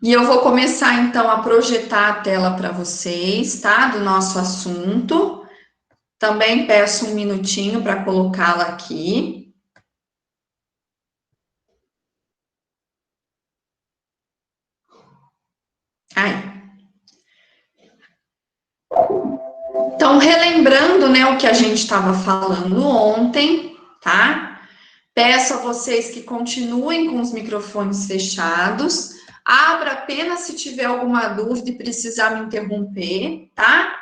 E eu vou começar então a projetar a tela para vocês, tá? Do nosso assunto. Também peço um minutinho para colocá-la aqui. Aí. Então, relembrando, né, o que a gente estava falando ontem, tá? Peço a vocês que continuem com os microfones fechados. Abra apenas se tiver alguma dúvida e precisar me interromper, tá?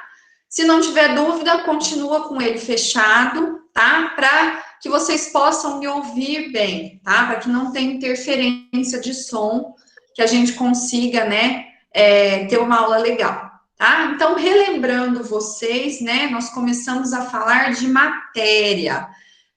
Se não tiver dúvida, continua com ele fechado, tá? Para que vocês possam me ouvir bem, tá? Para que não tenha interferência de som, que a gente consiga, né, ter uma aula legal, tá? Então, relembrando vocês, né, nós começamos a falar de matéria.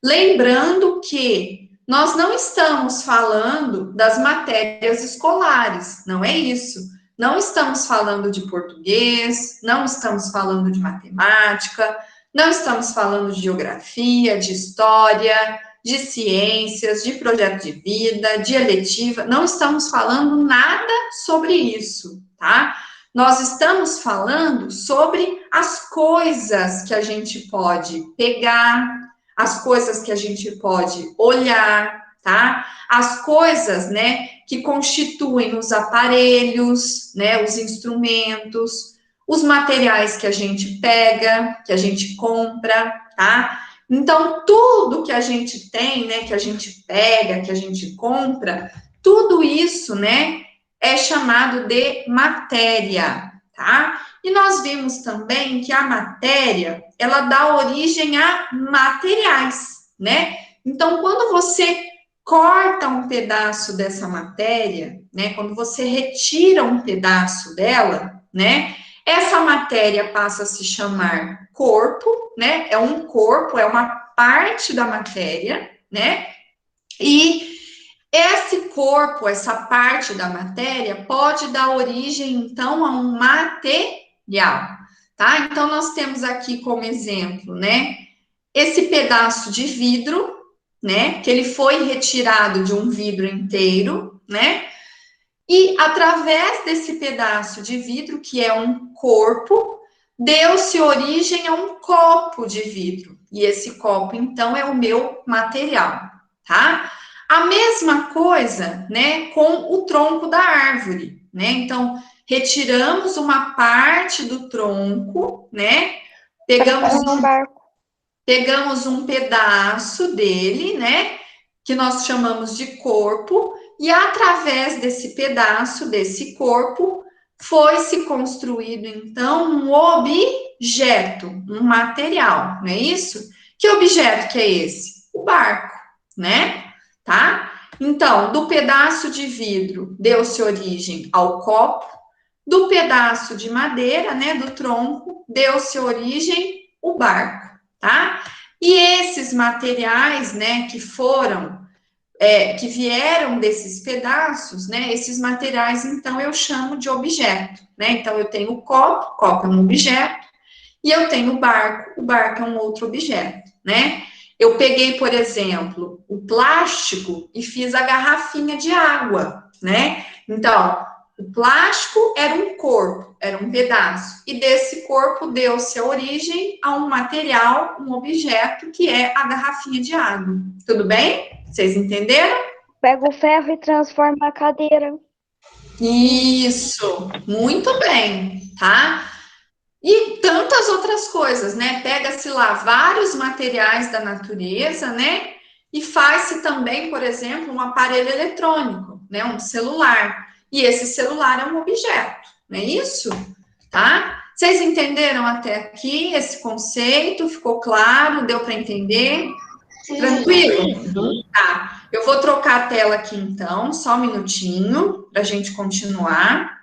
Lembrando que nós não estamos falando das matérias escolares, não é isso. Não estamos falando de português, não estamos falando de matemática, não estamos falando de geografia, de história, de ciências, de projeto de vida, de eletiva, não estamos falando nada sobre isso, tá? Nós estamos falando sobre as coisas que a gente pode pegar, as coisas que a gente pode olhar, tá? As coisas, né, que constituem os aparelhos, né, os instrumentos, os materiais que a gente pega, que a gente compra, tá? Então, tudo que a gente tem, né, que a gente pega, que a gente compra, tudo isso, né, é chamado de matéria, tá? E nós vimos também que a matéria, ela dá origem a materiais, né? Então, quando você corta um pedaço dessa matéria, né? Quando você retira um pedaço dela, né? Essa matéria passa a se chamar corpo, né? É um corpo, é uma parte da matéria, né? E esse corpo, essa parte da matéria, pode dar origem, então, a um material, tá? Então, nós temos aqui como exemplo, né? Esse pedaço de vidro, né? Que ele foi retirado de um vidro inteiro, né? E através desse pedaço de vidro, que é um corpo, deu-se origem a um copo de vidro. E esse copo, então, é o meu material, tá? A mesma coisa, né, com o tronco da árvore, né? Então, retiramos uma parte do tronco, né? Pegamos Parecendo um barco. Pegamos um pedaço dele, né, que nós chamamos de corpo, e através desse pedaço, desse corpo, foi se construído, então, um objeto, um material, não é isso? Que objeto que é esse? O barco, né? Tá? Então, do pedaço de vidro deu-se origem ao copo, do pedaço de madeira, né, do tronco, deu-se origem o barco, tá? E esses materiais, né, que foram, que vieram desses pedaços, né, esses materiais, então, eu chamo de objeto, né? Então, eu tenho o copo é um objeto, e eu tenho o barco é um outro objeto, né? Eu peguei, por exemplo, o plástico e fiz a garrafinha de água, né? Então, o plástico era um corpo, era um pedaço, e desse corpo deu-se a origem a um material, um objeto, que é a garrafinha de água. Tudo bem? Vocês entenderam? Pega o ferro e transforma a cadeira. Isso, muito bem, tá? E tantas outras coisas, né? Pega-se lá vários materiais da natureza, né? E faz-se também, por exemplo, um aparelho eletrônico, né? Um celular. E esse celular é um objeto, não é isso? Tá? Vocês entenderam até aqui esse conceito? Ficou claro? Deu para entender? Sim. Tranquilo? Tá. Eu vou trocar a tela aqui então, só um minutinho, para a gente continuar.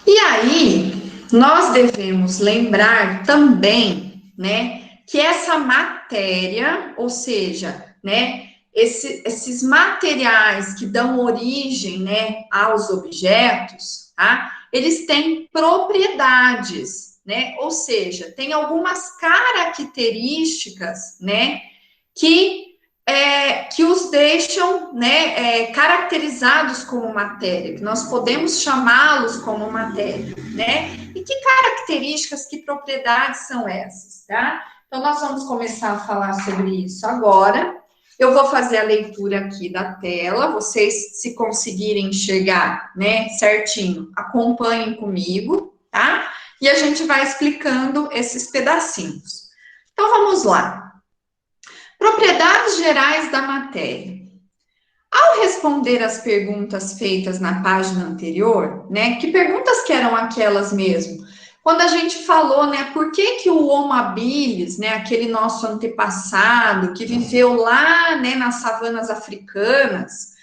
E aí, nós devemos lembrar também, né, que essa matéria, ou seja, né, esses materiais que dão origem, né, aos objetos, tá? Eles têm propriedades, né? Ou seja, tem algumas características, né, que os deixam, né, caracterizados como matéria, que nós podemos chamá-los como matéria, né? E que características, que propriedades são essas, tá? Então, nós vamos começar a falar sobre isso agora. Eu vou fazer a leitura aqui da tela, vocês, se conseguirem enxergar, né, certinho, acompanhem comigo, tá? E a gente vai explicando esses pedacinhos. Então, vamos lá. Propriedades gerais da matéria. Ao responder as perguntas feitas na página anterior, né, que perguntas que eram aquelas mesmo? Quando a gente falou, né, por que o Homo habilis, né, aquele nosso antepassado que viveu lá, né, nas savanas africanas,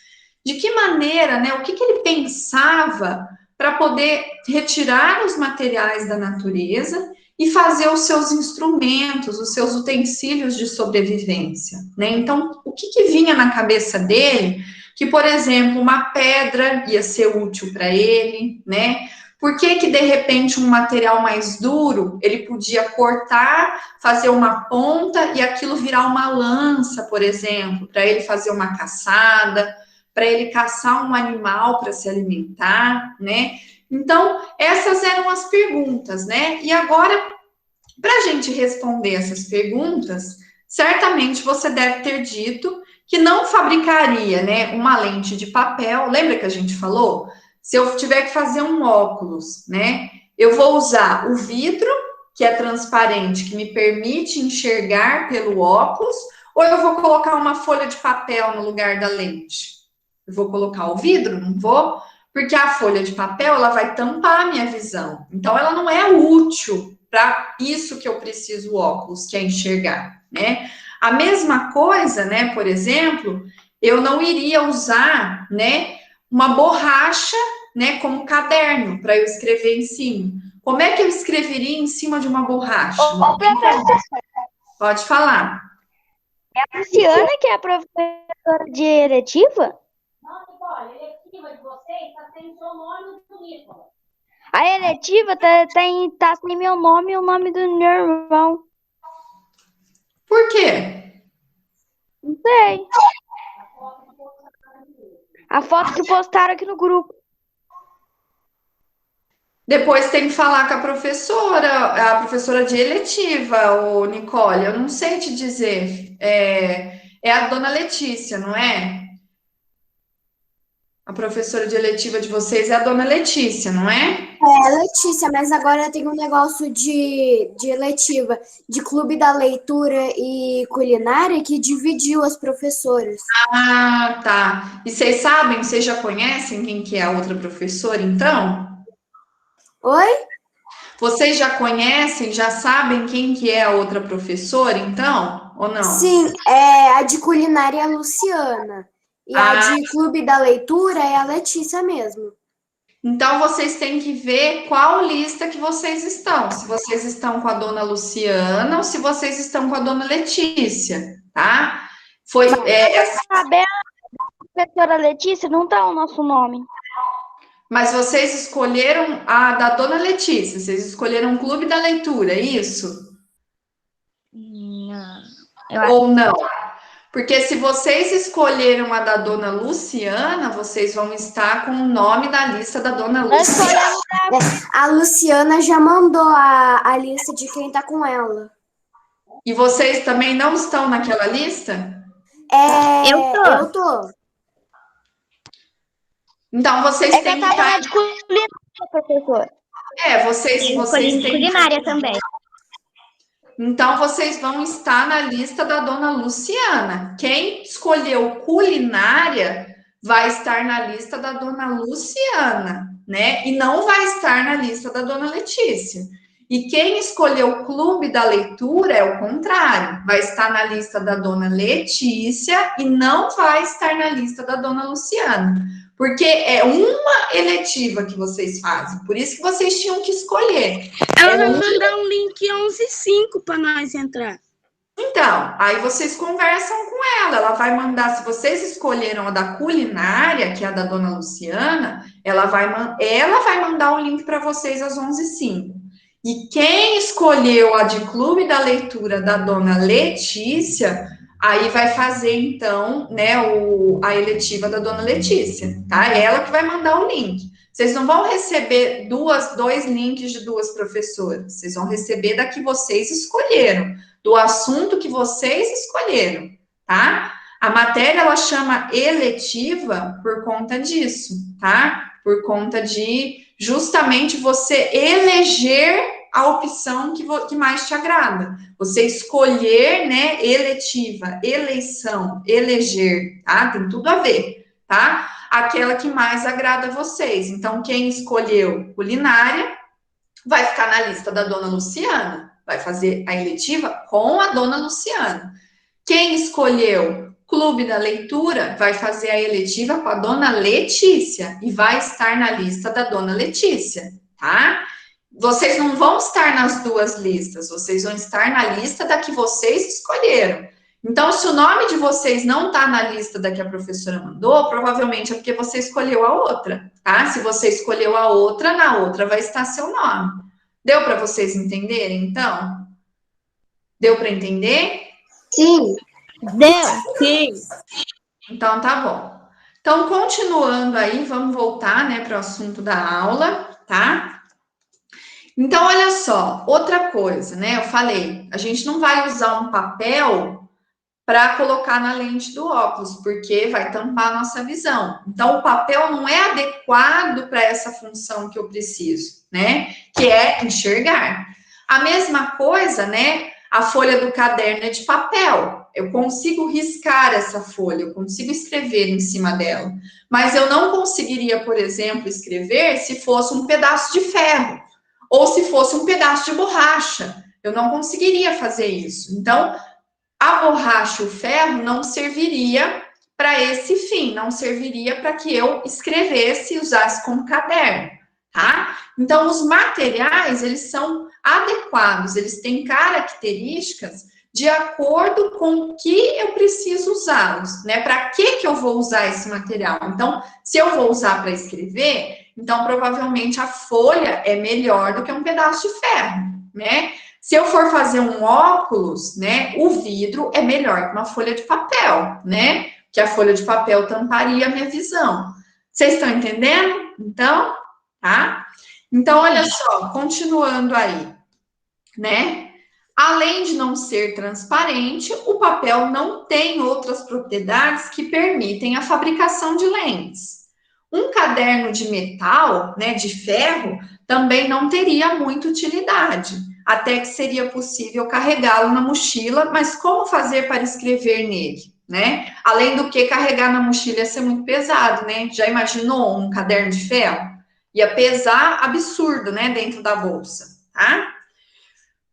de que maneira, né, o que ele pensava para poder retirar os materiais da natureza e fazer os seus instrumentos, os seus utensílios de sobrevivência, né? Então, o que vinha na cabeça dele? Que, por exemplo, uma pedra ia ser útil para ele, né? Por que de repente um material mais duro ele podia cortar, fazer uma ponta e aquilo virar uma lança, por exemplo, para ele fazer uma caçada, para ele caçar um animal para se alimentar, né? Então, essas eram as perguntas, né? E agora, para a gente responder essas perguntas, certamente você deve ter dito que não fabricaria, né, uma lente de papel. Lembra que a gente falou? Se eu tiver que fazer um óculos, né, eu vou usar o vidro, que é transparente, que me permite enxergar pelo óculos, ou eu vou colocar uma folha de papel no lugar da lente? Eu vou colocar o vidro? Não vou? Porque a folha de papel, ela vai tampar a minha visão. Então, ela não é útil para isso que eu preciso o óculos, que é enxergar, né? A mesma coisa, né, por exemplo, eu não iria usar, né, uma borracha, né, como caderno para eu escrever em cima. Como é que eu escreveria em cima de uma borracha? Ô, professor, Pode falar. é a Luciana que é a professora de eletiva? Não, Nicole, a eletiva de vocês está sem seu nome do Nicolas. A eletiva tá sem meu nome e o nome do meu irmão. Por quê? Não sei. A foto que postaram aqui no grupo. Depois tem que falar com a professora de eletiva, o Nicole. Eu não sei te dizer. É a dona Letícia, não é? A professora de eletiva de vocês é a dona Letícia, não é? É, Letícia, mas agora tem um negócio de eletiva, de clube da leitura e culinária que dividiu as professoras. Ah, tá. E vocês já conhecem quem que é a outra professora, então? Oi? Vocês já conhecem, já sabem quem que é a outra professora, então? Ou não? Sim, a de culinária é a Luciana. E a de clube da leitura é a Letícia mesmo. Então, vocês têm que ver qual lista que vocês estão. Se vocês estão com a dona Luciana ou se vocês estão com a dona Letícia, tá? Saber a professora Letícia não tá o nosso nome. Mas vocês escolheram a da dona Letícia, vocês escolheram o clube da leitura, é isso? Não. Ou não? Porque se vocês escolheram a da dona Luciana, vocês vão estar com o nome da lista da dona Luciana. A Luciana já mandou a lista de quem tá com ela. E vocês também não estão naquela lista? Eu tô. Então, vocês têm que estar... de culinária, professor. Vocês têm culinária também. Então, vocês vão estar na lista da dona Luciana. Quem escolheu culinária vai estar na lista da dona Luciana, né? E não vai estar na lista da dona Letícia. E quem escolheu clube da leitura é o contrário. Vai estar na lista da dona Letícia e não vai estar na lista da dona Luciana. Porque é uma eletiva que vocês fazem. Por isso que vocês tinham que escolher. Ela vai mandar um link 11:05 para nós entrar. Então, aí vocês conversam com ela vai mandar, se vocês escolheram a da culinária, que é a da dona Luciana, ela vai mandar o link para vocês às 11h05. E quem escolheu a de clube da leitura da dona Letícia, aí vai fazer, então, né, a eletiva da dona Letícia, tá? É ela que vai mandar o link. Vocês não vão receber dois links de duas professoras, vocês vão receber da que vocês escolheram, do assunto que vocês escolheram, tá? A matéria, ela chama eletiva por conta disso, tá? Por conta de, justamente, você eleger a opção que mais te agrada. Você escolher, né, eletiva, eleição, eleger, tá? Tem tudo a ver, tá? Aquela que mais agrada a vocês. Então, quem escolheu culinária vai ficar na lista da dona Luciana, vai fazer a eletiva com a dona Luciana. Quem escolheu clube da leitura vai fazer a eletiva com a dona Letícia e vai estar na lista da dona Letícia, tá? Vocês não vão estar nas duas listas, vocês vão estar na lista da que vocês escolheram. Então, se o nome de vocês não está na lista da que a professora mandou, provavelmente é porque você escolheu a outra, tá? Se você escolheu a outra, na outra vai estar seu nome. Deu para vocês entenderem, então? Deu para entender? Sim. Deu. Sim. Então, tá bom. Então, continuando aí, vamos voltar, né, para o assunto da aula, tá? Então, olha só, outra coisa, né? Eu falei, a gente não vai usar um papel para colocar na lente do óculos, porque vai tampar a nossa visão. Então, o papel não é adequado para essa função que eu preciso, né? Que é enxergar. A mesma coisa, né? A folha do caderno é de papel. Eu consigo riscar essa folha, eu consigo escrever em cima dela. Mas eu não conseguiria, por exemplo, escrever se fosse um pedaço de ferro ou se fosse um pedaço de borracha. Eu não conseguiria fazer isso. Então, a borracha e o ferro não serviria para esse fim, não serviria para que eu escrevesse e usasse como caderno, tá? Então, os materiais, eles são adequados, eles têm características de acordo com o que eu preciso usá-los, né? Para que eu vou usar esse material? Então, se eu vou usar para escrever, então, provavelmente, a folha é melhor do que um pedaço de ferro, né? Se eu for fazer um óculos, né, o vidro é melhor que uma folha de papel, né? Que a folha de papel tamparia a minha visão. Vocês estão entendendo? Então, tá? Então, olha só, continuando aí, né? Além de não ser transparente, o papel não tem outras propriedades que permitem a fabricação de lentes. Um caderno de metal, né, de ferro, também não teria muita utilidade, até que seria possível carregá-lo na mochila, mas como fazer para escrever nele, né? Além do que carregar na mochila ia ser muito pesado, né? Já imaginou um caderno de ferro? Ia pesar absurdo, né, dentro da bolsa, tá?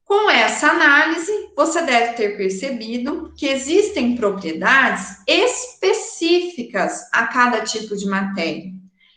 Com essa análise, você deve ter percebido que existem propriedades específicas a cada tipo de matéria.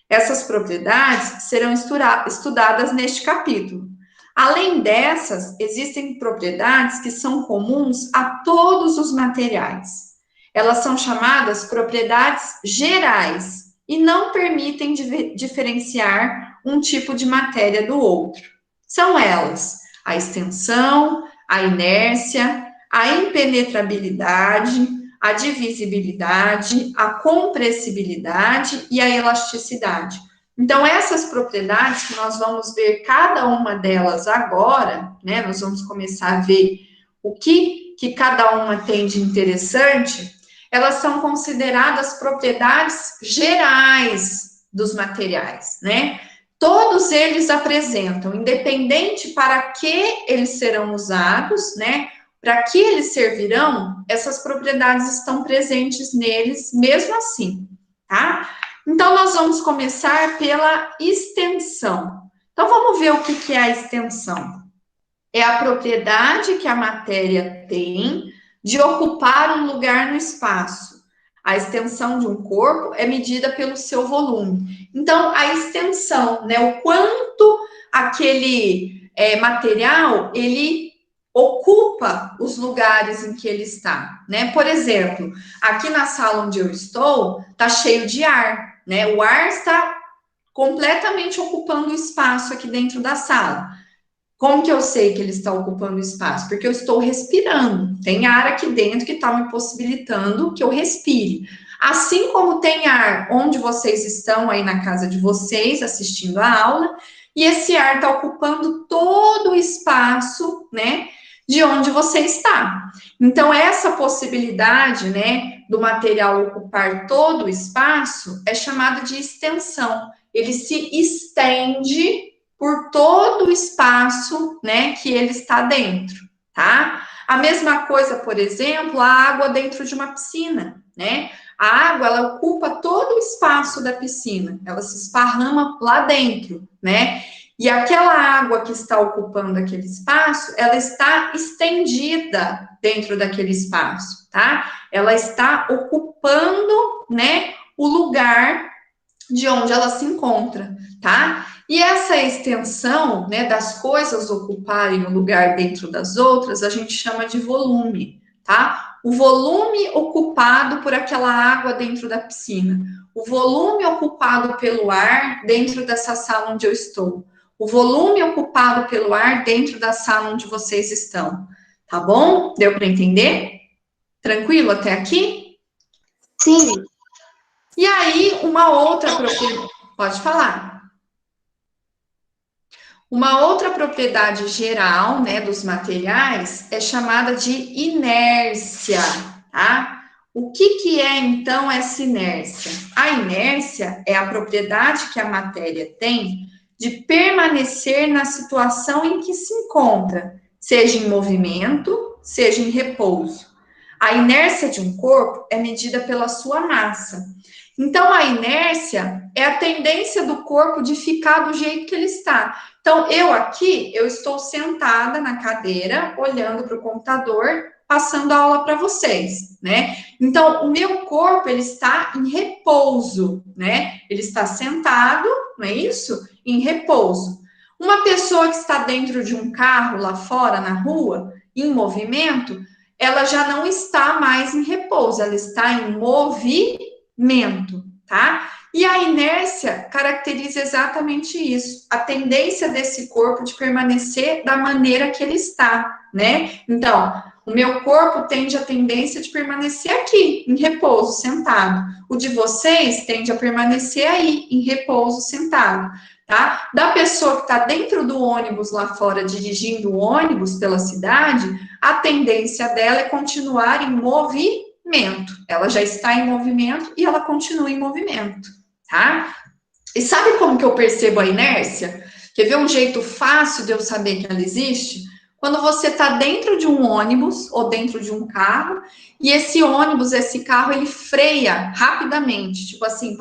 Essas propriedades serão estudadas neste capítulo. Além dessas, existem propriedades que são comuns a todos os materiais. Elas são chamadas propriedades gerais e não permitem diferenciar um tipo de matéria do outro. São elas a extensão, a inércia, a impenetrabilidade, a divisibilidade, a compressibilidade e a elasticidade. Então, essas propriedades que nós vamos ver cada uma delas agora, né? Nós vamos começar a ver o que cada uma tem de interessante, elas são consideradas propriedades gerais dos materiais, né? Todos eles apresentam, independente para que eles serão usados, né? Para que eles servirão, essas propriedades estão presentes neles mesmo assim, tá? Então, nós vamos começar pela extensão. Então, vamos ver o que é a extensão. É a propriedade que a matéria tem de ocupar um lugar no espaço. A extensão de um corpo é medida pelo seu volume. Então, a extensão, né, o quanto aquele material, ele ocupa os lugares em que ele está, né? Por exemplo, aqui na sala onde eu estou, tá cheio de ar, né? O ar está completamente ocupando o espaço aqui dentro da sala. Como que eu sei que ele está ocupando o espaço? Porque eu estou respirando. Tem ar aqui dentro que está me possibilitando que eu respire. Assim como tem ar onde vocês estão aí na casa de vocês, assistindo a aula, e esse ar está ocupando todo o espaço, né, de onde você está. Então, essa possibilidade, né, do material ocupar todo o espaço é chamada de extensão. Ele se estende por todo o espaço, né, que ele está dentro, tá? A mesma coisa, por exemplo, a água dentro de uma piscina, né? A água, ela ocupa todo o espaço da piscina, ela se esparrama lá dentro, né? E aquela água que está ocupando aquele espaço, ela está estendida dentro daquele espaço, tá? Ela está ocupando, né, o lugar de onde ela se encontra, tá? E essa extensão, né, das coisas ocuparem o lugar dentro das outras, a gente chama de volume, tá? O volume ocupado por aquela água dentro da piscina, o volume ocupado pelo ar dentro dessa sala onde eu estou, o volume ocupado pelo ar dentro da sala onde vocês estão, tá bom? Deu para entender? Tranquilo até aqui? Sim. E aí, uma outra propriedade, pode falar. Uma outra propriedade geral, né, dos materiais é chamada de inércia, tá? O que é, então, essa inércia? A inércia é a propriedade que a matéria tem de permanecer na situação em que se encontra, seja em movimento, seja em repouso. A inércia de um corpo é medida pela sua massa. Então, a inércia é a tendência do corpo de ficar do jeito que ele está. Então, eu estou sentada na cadeira, olhando para o computador, passando a aula para vocês, né? Então, o meu corpo, ele está em repouso, né? Ele está sentado, não é isso? Em repouso. Uma pessoa que está dentro de um carro lá fora, na rua, em movimento, ela já não está mais em repouso, ela está em movimento, tá? E a inércia caracteriza exatamente isso, a tendência desse corpo de permanecer da maneira que ele está, né? Então, o meu corpo tende a tendência de permanecer aqui, em repouso, sentado. O de vocês tende a permanecer aí, em repouso, sentado, tá? Da pessoa que está dentro do ônibus lá fora, dirigindo o ônibus pela cidade, a tendência dela é continuar em movimento. Ela já está em movimento e ela continua em movimento, tá? E sabe como que eu percebo a inércia? Quer ver um jeito fácil de eu saber que ela existe? Quando você está dentro de um ônibus ou dentro de um carro e esse ônibus, esse carro, ele freia rapidamente. Tipo assim,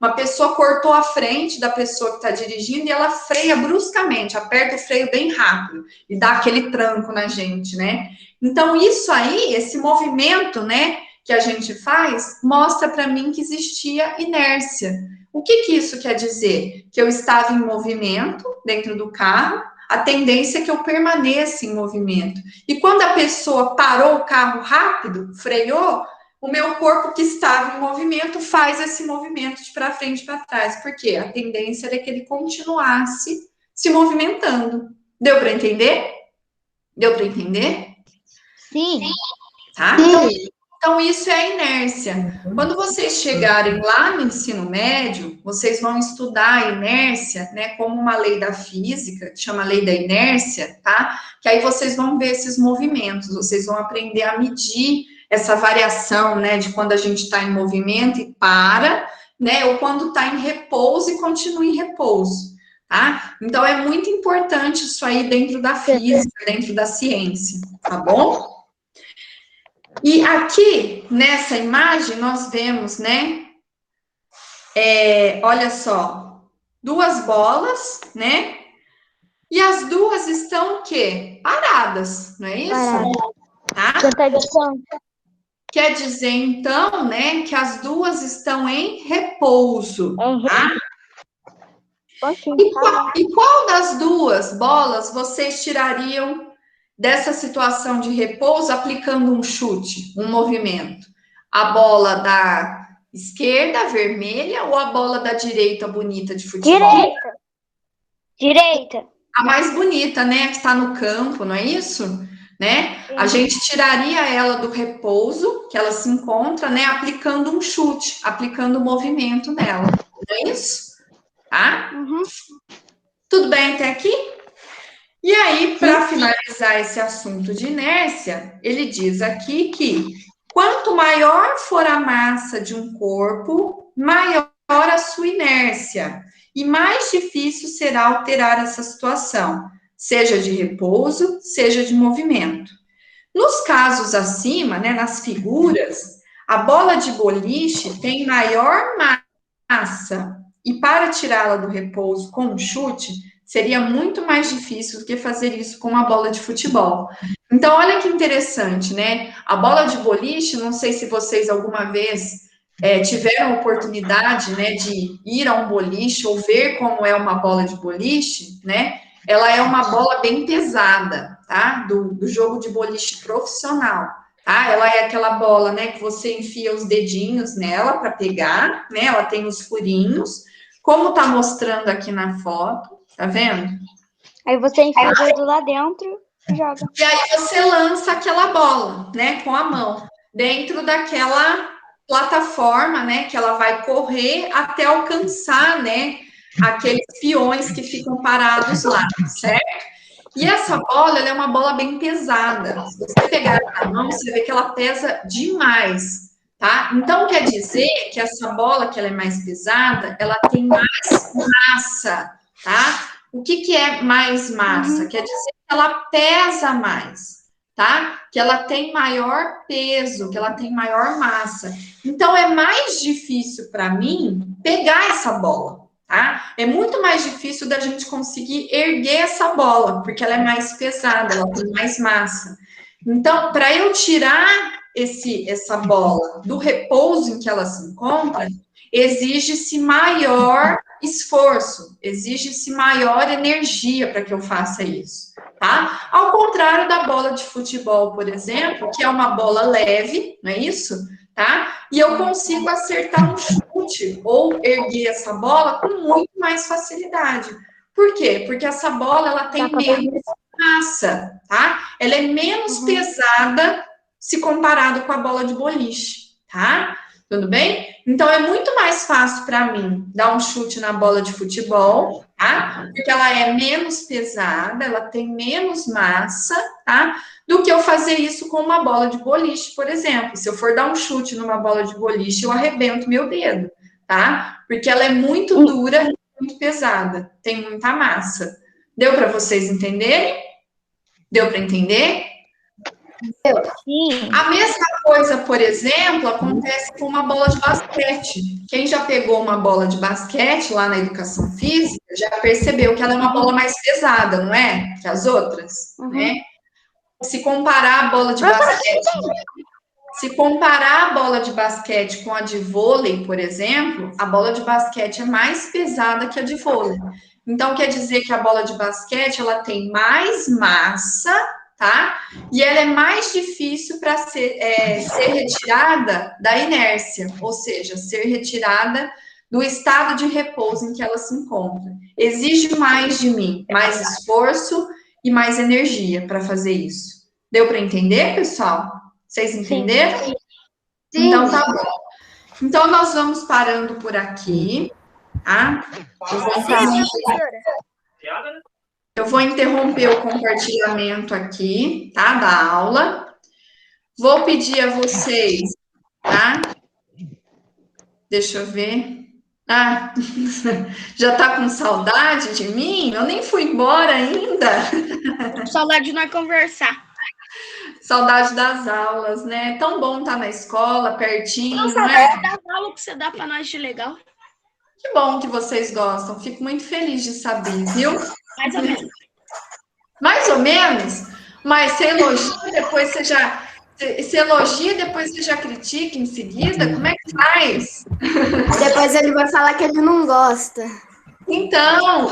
uma pessoa cortou a frente da pessoa que está dirigindo e ela freia bruscamente, aperta o freio bem rápido e dá aquele tranco na gente, né? Então, isso aí, esse movimento, né, que a gente faz, mostra para mim que existia inércia. O que isso quer dizer? Que eu estava em movimento dentro do carro, a tendência é que eu permaneça em movimento. E quando a pessoa parou o carro rápido, freou, o meu corpo que estava em movimento faz esse movimento de para frente e para trás. Por quê? A tendência era que ele continuasse se movimentando. Deu para entender? Deu para entender? Sim. Tá? Então, isso é a inércia. Quando vocês chegarem lá no ensino médio, vocês vão estudar a inércia, né, como uma lei da física, que chama lei da inércia, tá? Que aí vocês vão ver esses movimentos, vocês vão aprender a medir essa variação, né, de quando a gente está em movimento e para, né, ou quando está em repouso e continua em repouso, tá? Então, é muito importante isso aí dentro da física, dentro da ciência, tá bom? E aqui, nessa imagem, nós vemos, né? Olha só, duas bolas, né? E as duas estão o quê? Paradas, não é isso? Tá? Quer dizer, então, né, que as duas estão em repouso, tá? E qual das duas bolas vocês tirariam dessa situação de repouso aplicando um chute, um movimento? A bola da esquerda, vermelha, ou a bola da direita, bonita de futebol? Direita. A mais bonita, né? Que está no campo, não é isso? Né? A gente tiraria ela do repouso, que ela se encontra, né? Aplicando um chute, aplicando o movimento nela. Não é isso? Tá? Uhum. Tudo bem até aqui? E aí, para finalizar esse assunto de inércia, ele diz aqui que quanto maior for a massa de um corpo, maior a sua inércia e mais difícil será alterar essa situação, seja de repouso, seja de movimento. Nos casos acima, né, nas figuras, a bola de boliche tem maior massa e para tirá-la do repouso com um chute, seria muito mais difícil do que fazer isso com uma bola de futebol. Então, olha que interessante, né? A bola de boliche, não sei se vocês alguma vez tiveram a oportunidade, né, de ir a um boliche ou ver como é uma bola de boliche, né? Ela é uma bola bem pesada, tá? Do jogo de boliche profissional, tá? Ela é aquela bola, né, que você enfia os dedinhos nela para pegar, né? Ela tem os furinhos, como tá mostrando aqui na foto, tá vendo? Aí você enfia o dedo lá dentro e joga. E aí você lança aquela bola, né, com a mão, dentro daquela plataforma, né, que ela vai correr até alcançar, né, aqueles peões que ficam parados lá, certo? E essa bola, ela é uma bola bem pesada. Se você pegar na mão, você vê que ela pesa demais, tá? Então, quer dizer que essa bola, que ela é mais pesada, ela tem mais massa, tá? O que é mais massa? Quer dizer que ela pesa mais, tá? Que ela tem maior peso, que ela tem maior massa. Então, é mais difícil para mim pegar essa bola, tá? É muito mais difícil da gente conseguir erguer essa bola, porque ela é mais pesada, ela tem mais massa. Então, para eu tirar essa bola do repouso em que ela se encontra, exige-se maior esforço, exige-se maior energia para que eu faça isso, tá? Ao contrário da bola de futebol, por exemplo, que é uma bola leve, não é isso? Tá? E eu consigo acertar um chute ou erguer essa bola com muito mais facilidade. Por quê? Porque essa bola, ela tem menos massa, tá? Ela é menos pesada se comparado com a bola de boliche, tá? Tudo bem? Então, é muito mais fácil para mim dar um chute na bola de futebol, tá? Porque ela é menos pesada, ela tem menos massa, tá? Do que eu fazer isso com uma bola de boliche, por exemplo. Se eu for dar um chute numa bola de boliche, eu arrebento meu dedo, tá? Porque ela é muito dura e muito pesada, tem muita massa. Deu para vocês entenderem? Deu para entender? Sim. A mesma coisa, por exemplo, acontece com uma bola de basquete. Quem já pegou uma bola de basquete lá na educação física já percebeu que ela é uma bola mais pesada, não é? Que as outras, né? Se comparar a bola de basquete, com a de vôlei, por exemplo, a bola de basquete é mais pesada que a de vôlei. Então, quer dizer que a bola de basquete, ela tem mais massa, tá? E ela é mais difícil para ser retirada da inércia, ou seja, ser retirada do estado de repouso em que ela se encontra. Exige mais de mim, mais esforço e mais energia para fazer isso. Deu para entender, pessoal? Vocês entenderam? Sim. Então, tá bom. Então, nós vamos parando por aqui, tá? Eu vou interromper o compartilhamento aqui, tá? Da aula. Vou pedir a vocês, tá? Deixa eu ver. Ah, já tá com saudade de mim? Eu nem fui embora ainda. Saudade de nós conversar. Saudade das aulas, né? Tão bom estar na escola, pertinho, Não, não é? saudade das aulas que você dá para nós de legal. Que bom que vocês gostam. Fico muito feliz de saber, viu? Mais ou menos. Mais ou menos? Mas você elogia, depois você já... Você elogia, depois você já critica em seguida? Como é que faz? Depois ele vai falar que ele não gosta. Então,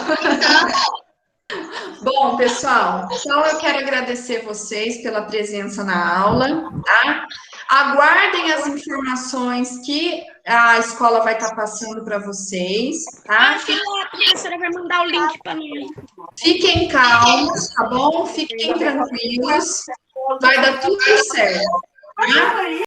Bom, pessoal, então eu quero agradecer vocês pela presença na aula, tá? Aguardem as informações que a escola vai estar passando para vocês, tá? A professora vai mandar o link para nós. Fiquem calmos, tá bom? Fiquem tranquilos. Vai dar tudo certo, tá?